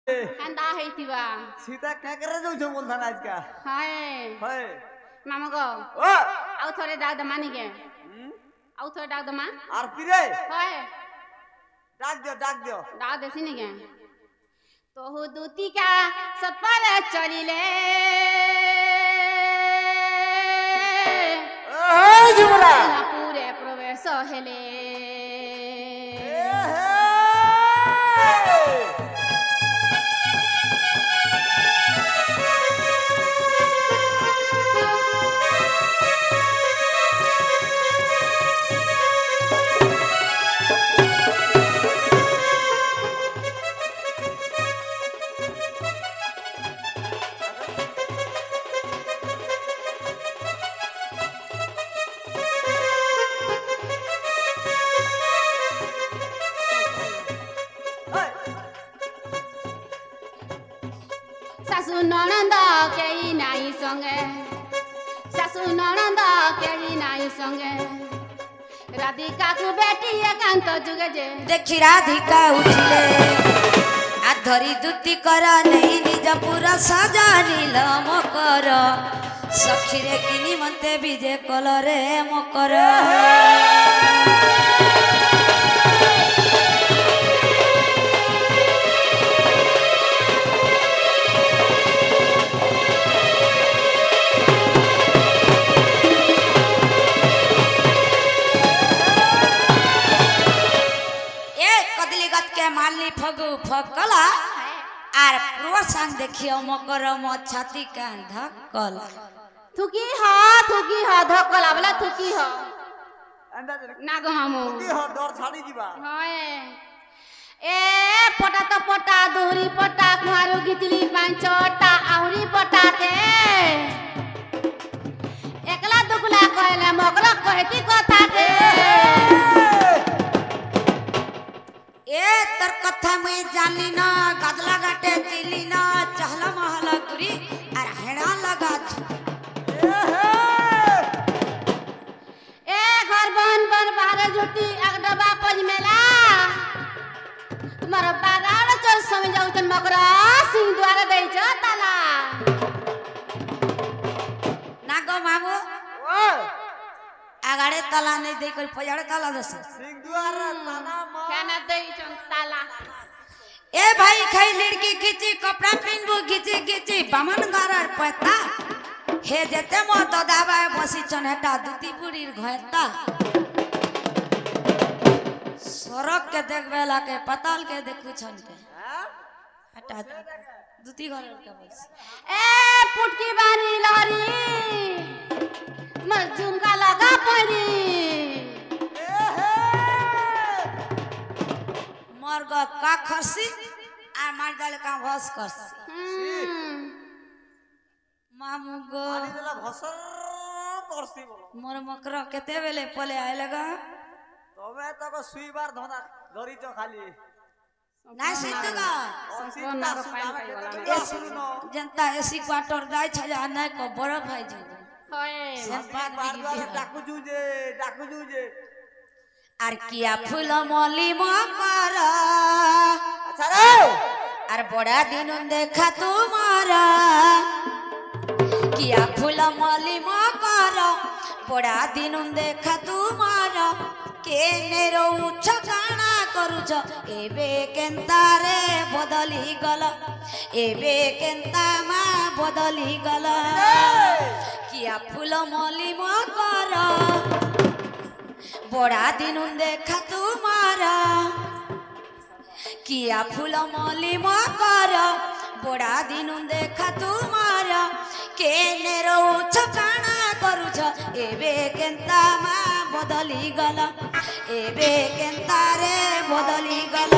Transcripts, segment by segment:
हेंदा हेतिबा सीता क्या करे जो जो बोलता ना आज का हाय हाय मामा गो ओ आउ थोड़े डाक दमा नहीं के आउ थोड़े डाक दमा आर पिरे हाय डाक दियो डाक देसी नहीं के तो हु दूती का सपर चलिले जुमरा पूरे प्रवेश हेले सासू ननंद केही नाई संगे सासू ननंद केही नाई संगे राधिका को बेटी एकांत जुगे जे देखी राधिका उठिले आ धरी दुती कर नहीं निज पूरा सजा नील मकर सखीरे किनी मते विजे कलरे मकर मालनी फगु फकला आर प्रोत्साहन देखियो मकर म छाती का धक्कला थुकी ह धक्कला बोला थुकी ह ना गो हमो थुकी ह डर छाड़ी जीवा हाय ए पटा तो पटा दोहरी पटा कुहारो गितली पांचटा आहुरी पटा ते एकला दुगला कहले मकरा कहती कथा ते ए तर कथा में जानी ना गदला गाटे तिली ना चहला महला तुरी अर हेड़ा लगा ए घर बन बाहर जुटी अगडबा पज मेला तुम्हारा बाराल चल समय जाऊ तन मकरा सिंह द्वारा दे छ ताला ना गो मामू ओ आगाड़े ताला नहीं दे कर पजाड़े ताला दस सिंह द्वारा ताला खाना दे छ ताला ए भाई खाई लड़की खींची कपड़ा पिनबू खींची खींची बामन गारार पता हे जेते मो ददाबा बसी चनहटा दुती पुरीर घयता सड़क के देखबेला के पताल के देखू छन के हटा दुती घर के बस ए पुटकी बानी लहरी मर झुमका लगा परी मर्ग का खसी आ मार डाले का भस करसी मामू गो पानी देला भसर करसी बोलो मोर मकरा केते बेले पले आए लगा तबे तक सुई बार धना धरी छ खाली ना सितगा संपूर्ण रो पाइन पाइ वाला सुनो जनता एसी क्वार्टर जाय छ जा नै को बरफ भाई जी होय सेंपात बार डाकू जूजे आर किया फूल मली मकर अच्छा रे आर बड़ा दिन देखा तुम्हारा किया फूल मली मकर बड़ा दिन देखा तुम्हारा केने रोउछ काना करूछ एबे केंता रे बदली गल एबे केंता मा बदली गल किया फूल मली मकर बड़ा दिन देखा तुम्हारा किया फूल मली मकर बड़ा दिन देखा तुम्हारा केने रोउछ काना करूछ एबे केंता मा बदली गल एबे केंता रे बदली गल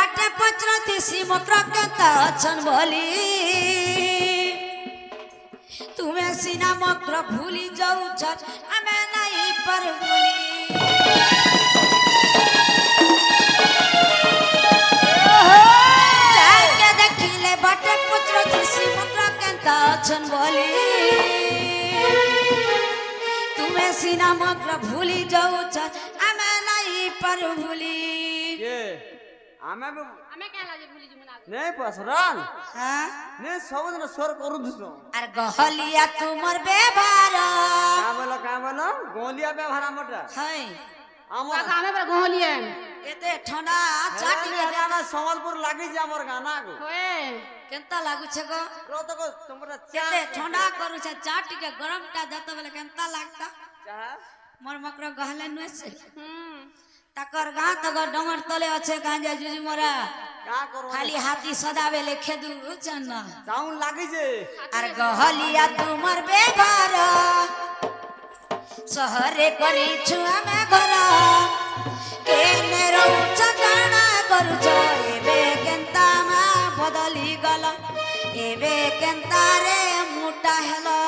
बाटे पचरती सिमक्र केता अछन बोली तुम्हें सीना मक्र भूली जाऊ छत हमें नहीं पर भूली जाके देखिले बाटे पचरती सिमक्र केता अछन बोली तुम्हें सीना मक्र भूली जाऊ छत हमें नहीं पर भूली ये आमे ଆମେ କାଁ ଲାଜେ ଭୁଲି ଯିବୁ ନା नहीं पसरन हाँ नहीं सब दिन स्वर करू दिसो अरे गहलिया तुमर बेभार का बोलो गोलिया पे भरा मोटा है हमर କାକା ଆମେ ପୁରା ଗହଲିଏ एते ठंडा चाटी के गाना संबलपुर लागी जे हमर गाना को ହୋଏ केनता लागु छे गो रो तो को तुमरा केते ठंडा करू छे चाटी के गरम टा देत बेले केनता लागता चाह मोर मकर गहले नुए से ହୁଁ तकर गां तकर डमर तले अच्छे गांजा जुजी मोरा का करो खाली हाथी सदावे ले खेदू चन साउंड लागी जे अरे गहलिया तुमर बेभार सहरे करी छुआ में घर केने रहू चकाना करू छ एबे केनता मा बदली गल एबे केनता रे मुटा हेला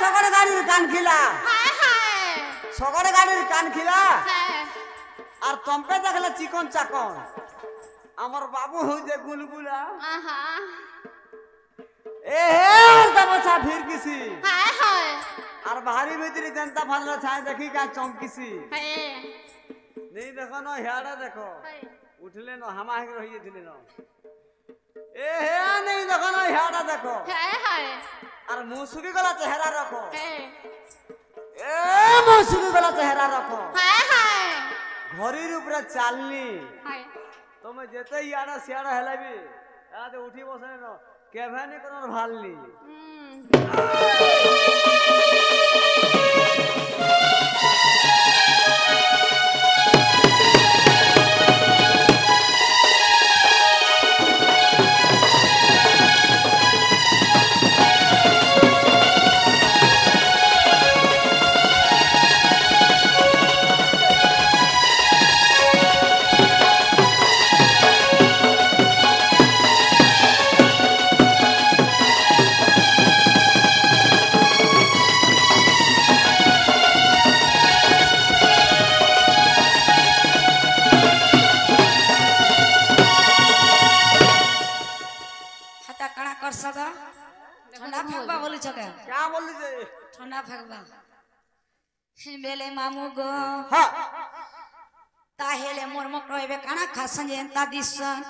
सगड़ गाड़ी कान खिला ହାଏ ହାଏ सगड़ गाड़ी कान खिला ହାଏ और तुम पे देखले चिकन चाकन हमर बाबू हो जे गुलगुला आहा ए हे तबछा फिर किसी हाए हाए और भारी भीतरी जनता फरला छाए देखी का चमकीसी हाए नहीं देखो न हेड़ा देखो हाए उठले न हमा के रहिए दिले न ए हे नहीं देखो न हेड़ा देखो हाए हाए और मुसुकी गला चेहरा रखो हाए ए मुसुकी गला चेहरा रखो हाए हाए घरी ऊपर चालनी हाए तुम जेते याड़ा सियाड़ा हेला भी आते उठी बसे न केभे ने कोनो भालनी हटा कड़ा कर सका ठंडा फेंकबा बोलू छके क्या बोली जे ठंडा फेंकबा बेले मामू गो हां ताहेले मोर मकरो एबे काना खासन जे एंता दिसन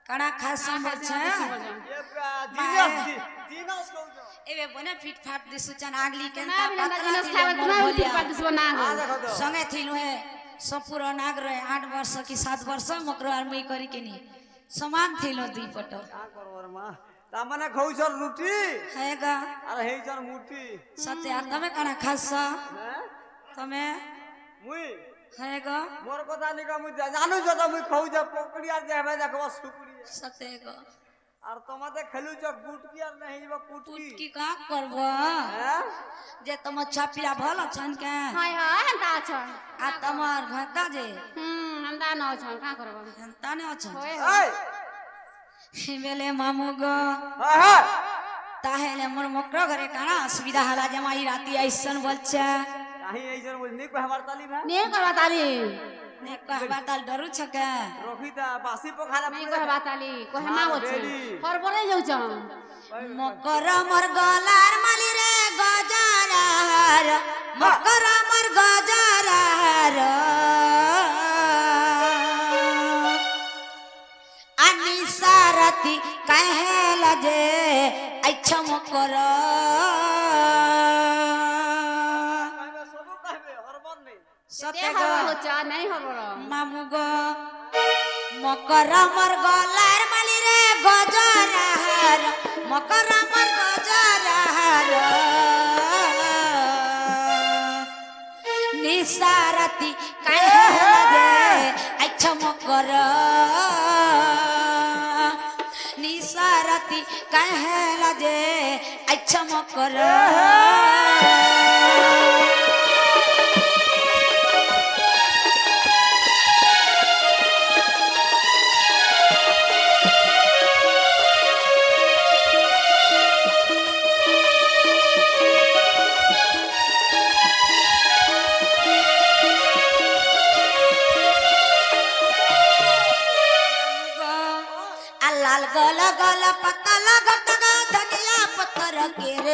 काना खासन बचे ये जीनस को एबे बने फिट फाट दिसु चन आगली ना केनता बिना पतला जिनस दिले खावे मोर ना बोलिया पार्टिस बना हो आ देखो तो संगे थिलु है सपुर नाग रहे 8 वर्ष की 7 वर्ष मकरो आर्मी करी केनी समान थिलो दुई पट का करवर मां ता माने खौसर रोटी हैगा अरे हे जन मुठी सत्य आ तमे काना खास हैं तमे मुई हैगा मोर कथा निका मुई जानू जो त मुई खौ जा पकड़िया जेबे देखबो सुकुड़ी सत्य गो और तमते खेलु जो गुटकी और नहीं बा पुटकी पुटकी का करबो हैं जे तम छापिला भल छन के हाय हाय हंता छ आ तमर घता जे हंता न छ का करबो हंता ने छ होए ए बेले मामू गो हां हां ताहेले मोर मकरो घरे काना असुविधा हला जमाई राती ऐसन बच्चा काहे ए जन मुई निक हमार ताली भा ने करबा ताली ने कहबा ताल डरू छके रखी ता बासी पखाला नहीं करबा ताली कोहमा होछ हरबरे जाउ छ मकर मोर गलार माली रे गजारार मकर मोर गजारार अनि सारती कहला जे अच्छा मकर कहबे सबो कहबे हरबन नहीं सत्य ते गो हरबरो छ नहीं हरबरो मामू गो मकर मोर गलार माली रे गजारार मकर मोर गजारार निसारती कहला जे अच्छा मकर निसारती कहला जे अच्छा मकर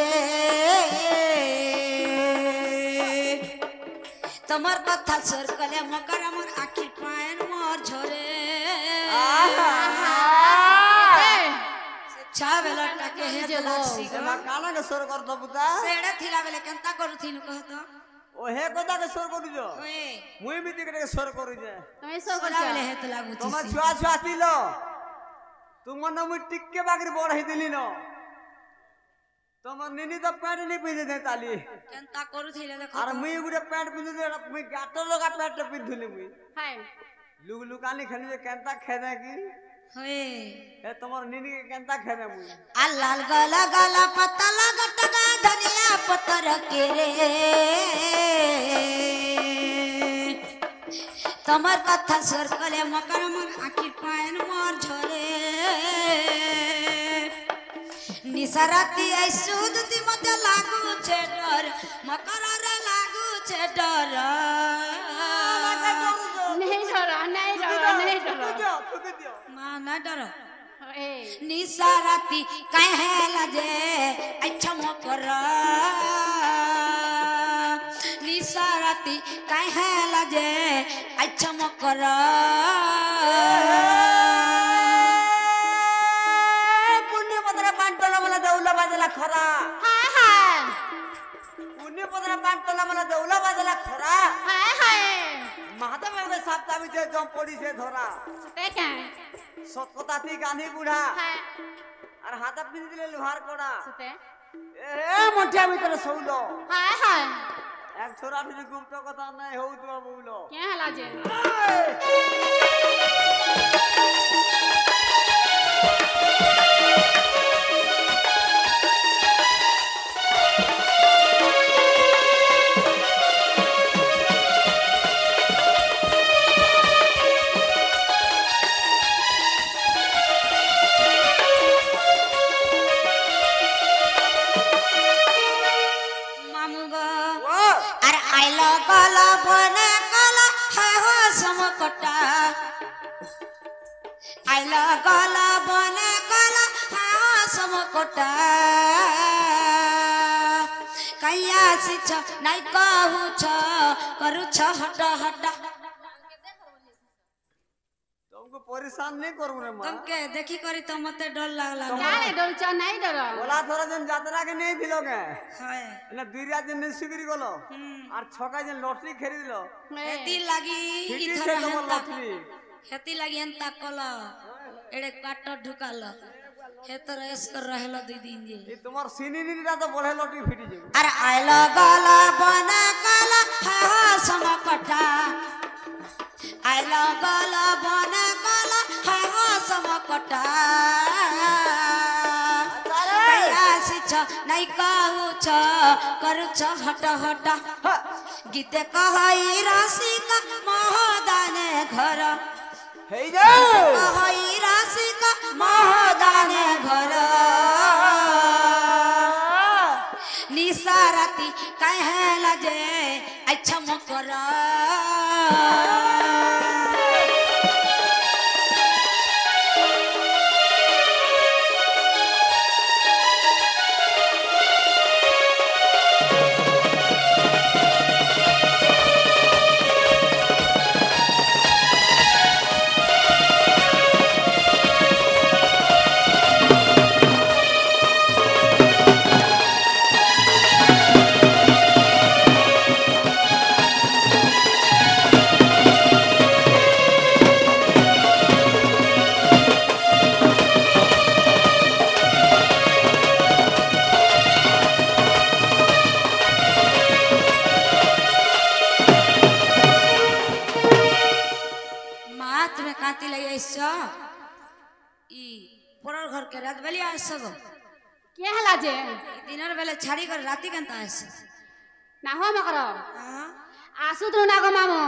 রে তোমার কথা সর কলে মকার আমার আখি পায়ের মোর ঝরে ছাবেলাটাকে হে লাগছি এমা কানা কে সর কর দবুতা সেড়ে থিলা বেলে কেনতা করুথিনু কহত ও হে কথা কে সর করিছ ওয়ে মুই বি দিকে সর করি যে তুমি সব সরা বেলে হে তো লাগুছি তোমার ছুয়া ছুয়া ছিল তোমার না মুই টিকে বাগরি বড়াই দিলি ন তোমার নিনি তো প্যান্ট নি পিঁধে দে তালি কেনতা করুথিলে দেখো আর মুই গুড়ে প্যান্ট পিঁধে দে মুই গাটো লগা প্যান্ট পিঁধুলি মুই হ্যাঁ লুক লুকানি খেলি যে কেনতা খেদে কি ওয়ে এ তোমার নিনি কে কেনতা খেদে মুই আল্লাল গলা গলা পাতলা গটকা ধনিয়া পতর কে রে তোমার কথা সর কলে মকার মোর আখি পায়ের মোর ঝরে নিসারাতি আই সুদতি মতে লাগুছে ডর মকার রে লাগুছে ডর नहीं डरो नहीं डरो नहीं डरो থুকে দিও মা না ডর ए নিসারাতি কাহেলা যে আচ্ছা মকর নিসারাতি কাহেলা যে আচ্ছা মকর পুণ্য পদরা পাঁচতলা বলে দৌলা বাজলা খরা हाय हाय পুণ্য পদরা পাঁচতলা বলে দৌলা বাজলা খরা हाय हाय মাহাদেব বাবুকে সাপ্তামী যে জম পড়িছে ধরা देखें সত কথা ঠিক আনি বুড়া हाय আর হাতা পিঁধি দিলে লোহার কড়া सुते এ মঠিয়া ভিতরে শৌল हाय हाय এক ছোড়া যদি গুপ্ত কথা নাই হউ তো বউল क्या हला जे মামু গো ও আর আইল গল বনে গল হায় হো সমকটা আইল গল বনে গল হায় হো সমকটা কাইয়া শিছ নাই কহুছ করুছ হট হট तुमको परेशान नहीं करूं रे मां तुमके देखी करी तो मते डर लागला क्या रे डर चा नहीं डरो बोला थोड़ा दिन यात्रा के नहीं दिलोगे হয় ना दुइरा दिन नहीं सिगरी गलो और छका दिन लॉटरी खरीद लो হেতি লাগি फिटी ইথর से तुम्हार হেন্তা लॉटरी হেতি লাগি হেন্তা কল এড়ে কাট ঢুকাল হেতর এস কর रहल দুই দিন যে ये तुम्हार सीनी नीरा तो बोले लॉटरी फिटी जे আর আইল গল বন গল হা সমকটা আইল গল বন গল হা সমকটা আসিছ নাই কহুছ করুছ হট হট গীতে কহই রাশিকা মহদানে ঘর हे जे কহই রাশিকা মহদানে ঘর নিসারাতি কাহেলা যে আচ্ছা মকর তুমি কাঁতি লাগি আইস ই পরের ঘর কে রাত বেলি আইস গো क्या हला जे দিনের বেলা ছাড়ি করে রাতি কেনতা আইস ना हो मकर आसु तो ना गो मामो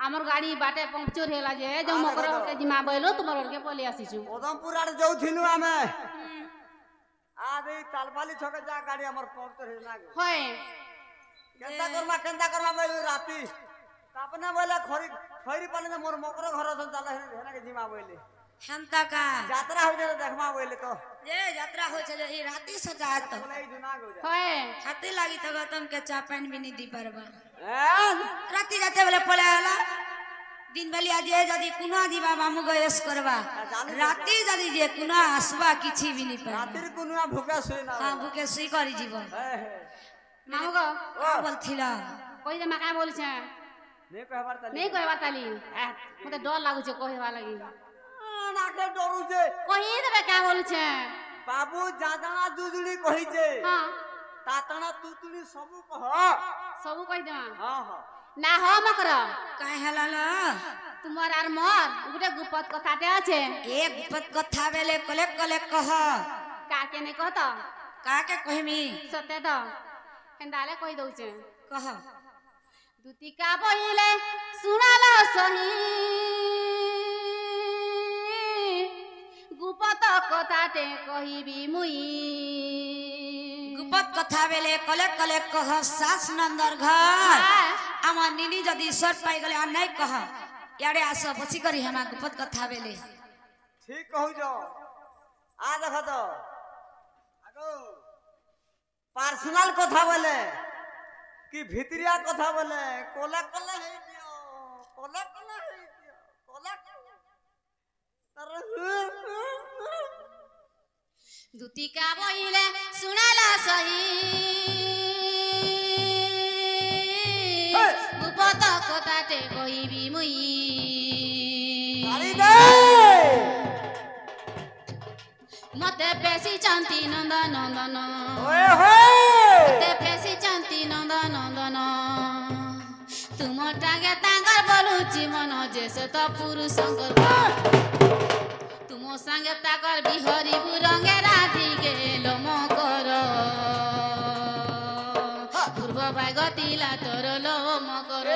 हमर गाड़ी बाटे पंक्चर हेला जे जो मकर के जिमा बैलो तुमर के पले आसीछु उदमपुर आड़े जाऊ थिलु आमे आदे तालपाली छके जा गाड़ी हमर पंक्चर हे ना होय केंता करमा बैलु राती तापने बोले खरी खरी पानी मोर मकर घर सन चला हेना के जिमा बैले हेंता का यात्रा हो जाए देखमा बोले तो जे यात्रा हो चले ई राती से जात बोले ई जुना हो जाए होए हाथी लागी तो गौतम के चा पानी भी नहीं दी परबा हैं? राती जाते बोले पले आला दिन बेली आज जदी कुना जीवा मामू गयस करवा राती जदी जे कुना आसवा किछि भी नहीं पाबा रातिर कुनुआ भूखा सोई ना हां भूखे सुई करी जीव मामू गो का बोलथिला কই যে মাকা বলছে नहीं कहबार ताली नहीं কইবা তালি মতে ডর লাগুছে কইবা লাগি নাকে ডরু যে কই দেবে কা বলছে বাবু জাজানা দুজুড়ি কহিছে হ্যাঁ তাতনা তুতুনি সবু কহ সবু কই দেবা हां हां না হ মকর কাই হেলালা তোমার আর মর গুটে গুপত কথাতে আছে ए गुपत कथा बेले कले कले कह কাকে নে কহত का के कहमी সতে তো হেন্দালে কই দউছে कह দুতিকা বইলে শুনাল সহি গুপত কথাতে কহিবি মুই गुपत कथा बेले कले कले कह सास नंदर घर आमा निनी जदी सर पाई गले आ नहीं कह याडे आस बसी करी हमा गुपत कथा बेले ठीक कहू जो आ देख तो आगो पर्सनल কথা বলে কি ভিতরিয়া কথা বলে কোলা কোলা হই দিও কোলা কোলা হই দিও কোলা তার দুতিকা বইলে শুনাল সহি গুপত কথাতে কহিবি মুই তালি দে মতে বেশি চান্তি নন্দ নন্দন ওয়ে হোয়ে মতে বেশি চান্তি নন্দ নন্দন তুমটাকে তাঙ্গর বলুচি মন যে সে তো পুরুষঙ্কর তুম সাঙ্গে তাকর বিহরি বুরঙ্গে রাধি গেল মকর পূর্ব বাগতিলা তোর লো মকর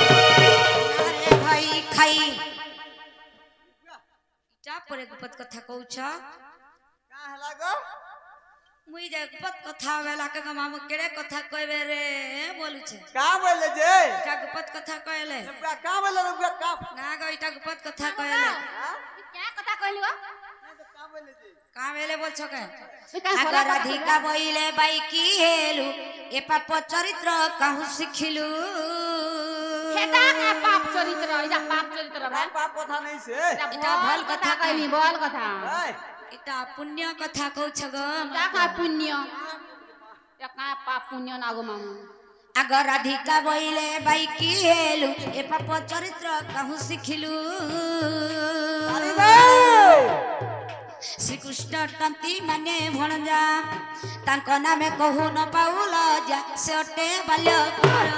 अरे भाई खाई इटा परे गुपत कथा कहूछ का हला गो मुई जे गुपत कथा वेला के मामू केड़े कथा कहबे रे बोलू छे का बोले जे इटा गुपत कथा कहले रुपया का बोले रुपया का ना गो इटा गुपत कथा कहले क्या কথা কইলি গো का बोले जे का वेले बोल छके তুই কাই সলা आगर अधिका बइले बाई की हेलु ए पाप चरित्र कहू सिखिलु হেটা কা পাপ চরিত্র এটা পাপ চরিত্র का ভাই पाप কথা नहीं से এটা ভাল কথা কইলি বল কথা ए इटा पुण्य कथा कहू छगो কা কা পুণ্য এটা কা পাপ পুণ্য না গো মামু आगर अधिका बइले बाई की हेलु ए पाप चरित्र कहू सिखिलु ताली दे श्री कृष्ण टंती माने भणजा तांको नामे कहू न पाउल जा से अटे बाल्य कर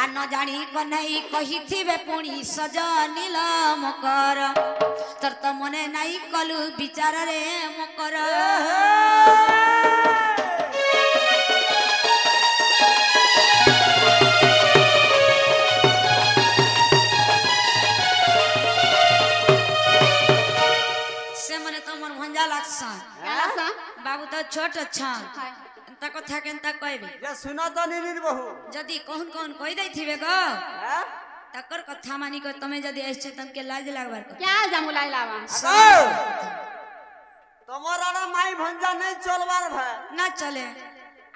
आ न जानी कन्हई कहिथिबे पुणी सजनील मकर तर त मने नाई कलु विचार रे मकर से मने तो मन भंजा लागसा কালাসা बाबू तो छोट अच्छा एंता कथा केंता कहबे जे सुनो तो निनिर बहू जदी कहन कहन कहि दैथिबे गो हैं तकर कथा मानी को तमे जदी आइछे तमके लाज लागबार को क्या जामुलाई लावा आगो তোমার মাই ভঞ্জা নেই চলবার ভাই ना चले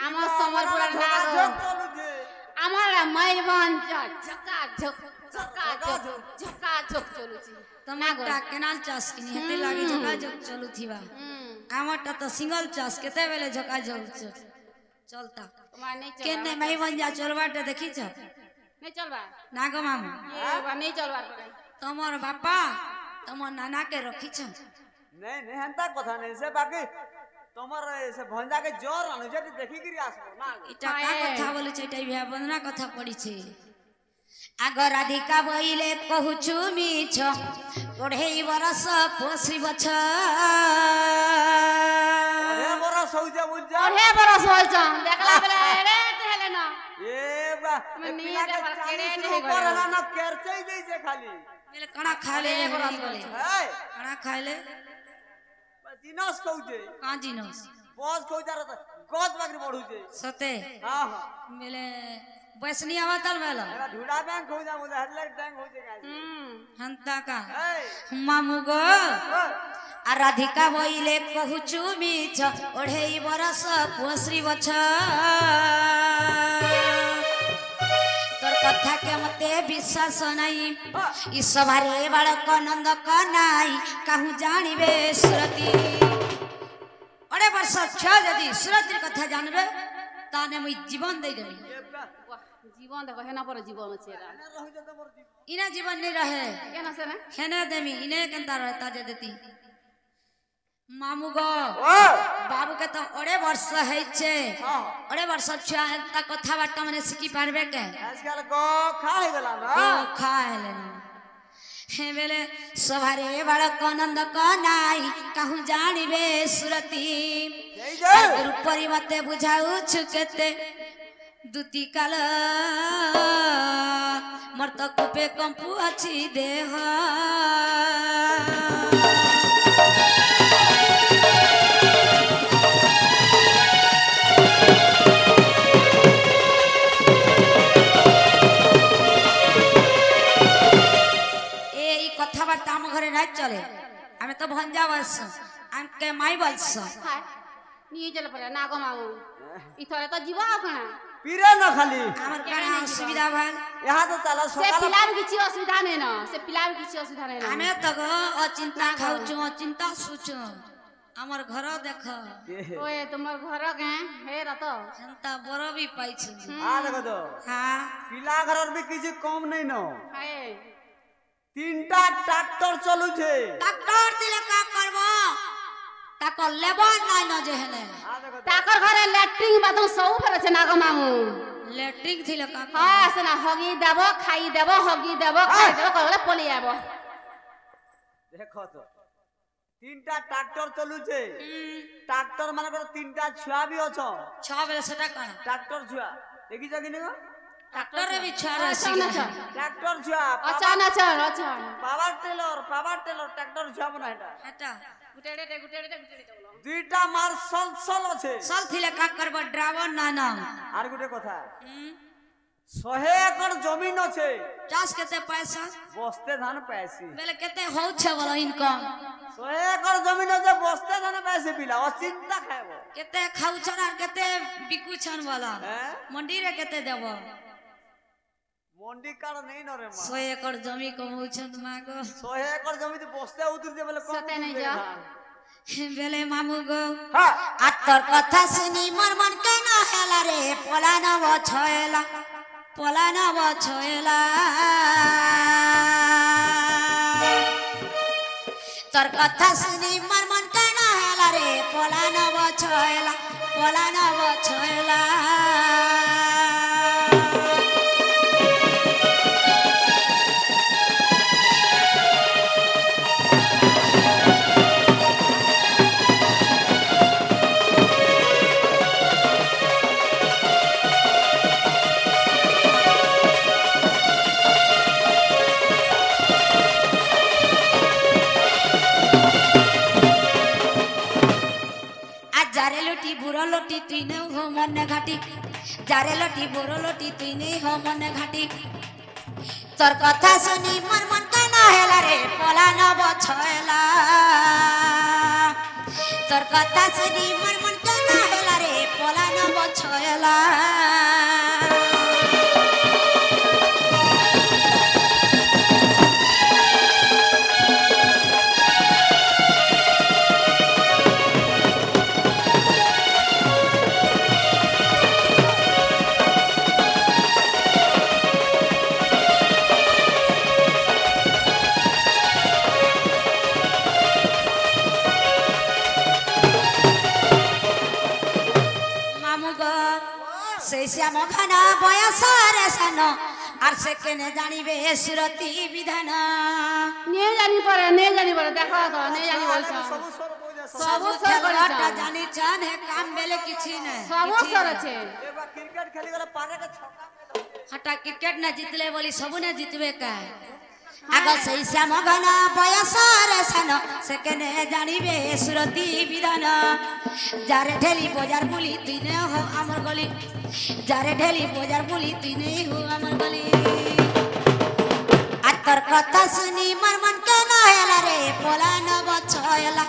আমার সমরপুর না গো চলু যে আমার ময়ূরভঞ্জ ঝকা ঝক ঝকা ঝক ঝকা ঝক চলুছি तमे ता केनाल चास किनी हेते लागी झका झक चलु थिबा आमटा तो सिंगल चास केते बेले झका झक चलता তোমার নেই চলবা केने माई बंजा चलबाटा देखि छ নেই চলবা ना गो मामू ये बा नहीं चलवा पड़े तमर बापा तमर नाना के रखी छ नहीं नहीं हंता কথা नहीं से बाकी তোমার से भंजा के जोर आनु जे देखि गिरी आसबो ना इटा का कथा बोलु छ इटा बिहा बंदना कथा पड़ी छे आगर अधिका बइले कहूछु मिछ ओढ़ेई बरस पोसिब छ अरे बड़ा सौजा बुझा और हे बरस होल छ देखला बेला रे हेले ना ए बा तुम्हें नींद पिला के आवा, केरे 40 नहीं ऊपर गया। ना ना केरचे जैसे खाली मेले कणा खा ले अरे बरस बोले है कणा खा ले জিনস কହୁଛେ কাঁ জিনস বস কହୁଛার গজ বাকরি বଢୁଛେ সতে হ্যাঁ হ্যাঁ মেলে বৈষ্ণী আবাতাল মেলা এরা ঢুড়া ব্যাংক কହୁଛা মুদে হেডলাইট ব্যাংক হইছে গাইছে হন্তা কা এই মামু গো ওই, আর রাধিকা বইলে কহুচু মিছ ওঢ়েই বরস পুশ্রী বছ তোর কথা কে মতে বিশ্বাস নাই ই সভারে বালক নন্দক নাই কাহু জানিবে সুরতি অরে বর্ষ ছুয়া যদি সুরতির কথা জানবে তানে মুই জীবন দেই দেবি এ বা, বাহ, জীবন দেখো হেনা পরে জীবন আছে এরা এনে রহুছে তোমার জীবন। ইনা জীবন নেই রহে কেন আছে না হেনে দেমি ইনে কেনতা রহে তাজে দেতি মামু গো ও বাবুকে তো অড়ে বর্ষ হয়েছে হ্যাঁ অড়ে বর্ষ ছুয়া তা কথাবার্তা মানে শিখি পারবে কে আজকাল গো খাই গেলা না ও খাইলে না হে বেলে সভারে বালক নন্দক নাই কাহু জানিবে সুরতি এই যে রূপরি মতে বুঝাউছু কেতে দুতি কাল মোর তো কুপে কম্পু ଅଛି দেহ এই কথাবার্তা ଆମ ঘরে নাই চলে আমি তো ভঞ্জা বলছ আমকে মাই বলছ খায় নিয়ে চলে পড়ে না গো মামু ইথরে তো জীব আর কেনা পিরে না খালি আমার কানে অসুবিধা ভাল ইহা তো চালা সে সকাল পিলার কিছু অসুবিধা নেই না সে পিলার কিছু অসুবিধা নেই না আমি তো গো অচিন্তা খাউছু অচিন্তা শুছু আমার ঘর দেখ ওই তোমার ঘর কে হে রত সেন্তা বড় বি পাইছু আ দেখো তো হ্যাঁ পিলা ঘরর বি কিছু কম নাই ন হায় তিনটা ট্রাক্টর চলুছে ডাক্তার দিলে কা করব তা করলে বল নাই ন যেহেলে আ দেখো তো তাকর ঘরে ল্যাট্রিন বাথরুম সব ফেলেছে না গো মামু ল্যাট্রিন দিলে কা হ্যাঁ সে না হগি দেব খাই দেব হগি দেব খাই দেব কলে পলি যাব দেখো তো তিনটা ট্রাক্টর চলুছে ট্রাক্টর মানে করে তিনটা ছুয়া বি অছ ছ বেলে সেটা কানা ট্রাক্টর ছুয়া দেখিছ কি না ডাক্তারে বি ছাড় আসি ট্রাক্টর ছুয়া আচ্ছা না চল আচ্ছা পাওয়ার টেলর ট্রাক্টর ছুয়া বনা এটা এটা গুটেড়ে গুটেড়ে বলো দুইটা মার সল আছে সল থিলে কা করব ড্রাইভার না না আর গোটে কথা 100 একর জমিন আছে চাষ কেতে পয়সা বস্তে ধান পাইছি বেলে কেতে হউছে বলো ইনকম 100 একর জমিন আছে বস্তে ধান পাইছি পিলা অচিন্তা খাইব কেতে খাউছন আর কেতে বিকুছন বলো হ্যাঁ মন্ডি রে কেতে দেব মন্ডি কার নেই নরে মা 100 একর জমি কমউছন মাগো 100 একর জমিতে বস্তে উতুরতে বলে কম সতে নাই উতুরবে যা। ধান। বেলে মামু গো হ্যাঁ আর তোর কথা শুনি মোর মন কেন হেলা রে পলানব ছয়লা তোর কথা শুনি মোর মন কেন হেলা রে পলানব ছয়লা যারে লটি বুড়ো লটি তুই নেও হো মনে ঘাটি যারে লটি বুড়ো লটি তুই নেই হো মনে ঘাটি তোর কথা শুনি মোর মন কেন হেলা রে পলানব ছয়লা তোর কথা শুনি মোর মন কেন হেলা রে পলানব ছয়লা সেই শ্যাম খানা বয়সরে সান আর সে কেনে জানিবে সুরতি বিধান নিয়ে জানি পড়ে দেখো তো নিয়ে জানি বলছ সবু সর কইছে সবু সর খেলাটা করেছ জানিছন হে কাম বেলে কিছু না সবু সর আছে এবার ক্রিকেট খেলি গেলে পারে কে ছক্কা মেরে হটা ক্রিকেট না জিতলে বলি সবু না জিতবে কা আগ সেই শ্যাম ঘন বয়সরে সান সেকেনে জানিবে সুরতি বিধান যারে ঢেলি বজার বুলি তুই নে হো আমার গলি যারে ঢেলি বজার বুলি তুই নে হো আমার গলি আর তোর কথা শুনি মন মন কেন হেলা রে পলানো বছয়লা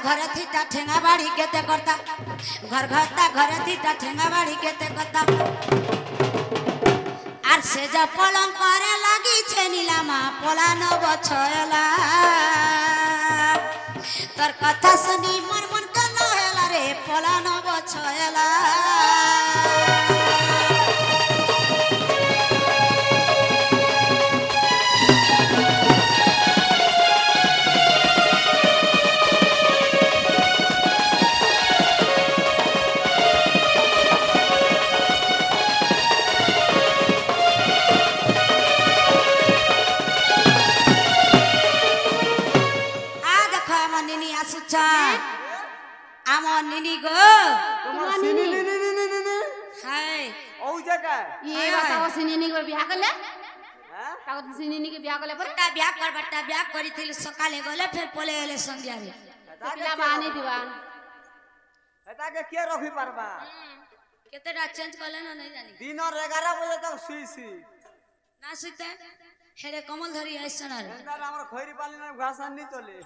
ঘরে থিটা ঠেঙ্গা বাড়ি কেতে করতা ঘরে থিটা ঠেঙ্গা বাড়ি কেতে করতা আর সে যা পলং করে লাগিছে নীলামা পলানো বছয়লা তোর কথা শুনি মন মন কেন হেলা রে পলানো বছয়লা আমার নিনি গো তোমার সিনি নি হাই ও জায়গা ये बताओ सिनी के बियाह करले হ্যাঁ ताको सिनी के बियाह करले पर बट्टा ब्याह करिथिल सकाले गले फिर पले एले संध्या रे पिला बानी दिवा এটাকে কে রখি পারবা केतेटा चेंज करले ना नहीं जानी দিনর 11 বজে তক শুইছি ना सुते हेरे कमल धरी आइसन रे এন্দার আমার খৈরি পালি না ঘাস আনি চলে